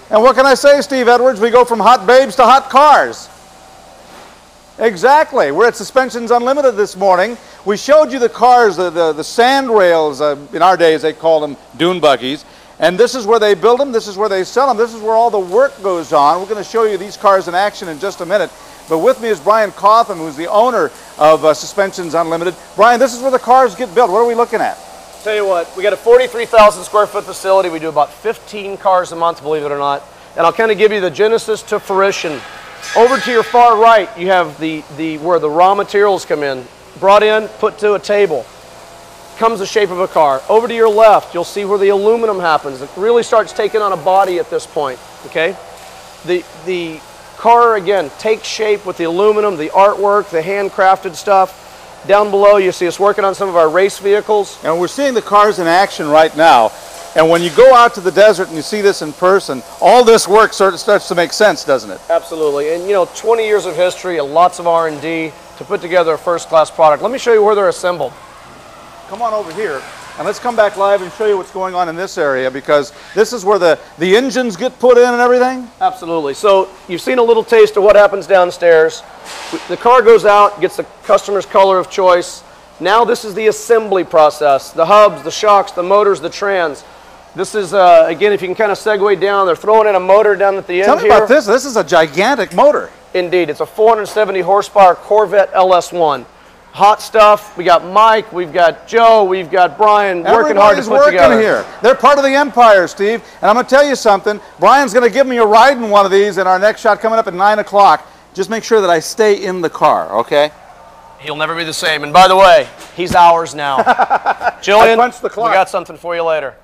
And what can I say, Steve Edwards? We go from hot babes to hot cars. Exactly. We're at Suspensions Unlimited this morning. We showed you the cars, the sand rails. In our days, they called them dune buggies. And this is where they build them. This is where they sell them. This is where all the work goes on. We're going to show you these cars in action in just a minute. But with me is Brian Cotham, who's the owner of Suspensions Unlimited. Brian, this is where the cars get built. What are we looking at? Tell you what, we got a 43,000 square foot facility. We do about 15 cars a month, believe it or not. And I'll kind of give you the genesis to fruition. Over to your far right, you have where the raw materials come in. Brought in, put to a table. Comes the shape of a car. Over to your left, you'll see where the aluminum happens. It really starts taking on a body at this point, okay? The car, again, takes shape with the aluminum, the artwork, the handcrafted stuff. Down below, you see us working on some of our race vehicles. And we're seeing the cars in action right now. And when you go out to the desert and you see this in person, all this work sort of starts to make sense, doesn't it? Absolutely. And, you know, 20 years of history, lots of R&D to put together a first-class product. Let me show you where they're assembled. Come on over here, and let's come back live and show you what's going on in this area, because this is where the engines get put in and everything? Absolutely. So you've seen a little taste of what happens downstairs. The car goes out, gets the customer's color of choice. Now this is the assembly process. The hubs, the shocks, the motors, the trans. This is, again, if you can kind of segue down, they're throwing in a motor down at the end here. Tell me about this. This is a gigantic motor. Indeed. It's a 470 horsepower Corvette LS1. Hot stuff. We got Mike, we've got Joe, we've got Brian working hard to put together. Here. They're part of the empire, Steve. And I'm going to tell you something. Brian's going to give me a ride in one of these in our next shot coming up at 9 o'clock. Just make sure that I stay in the car, okay? He'll never be the same. And by the way, he's ours now. Jillian, I punched the clock. we got something for you later.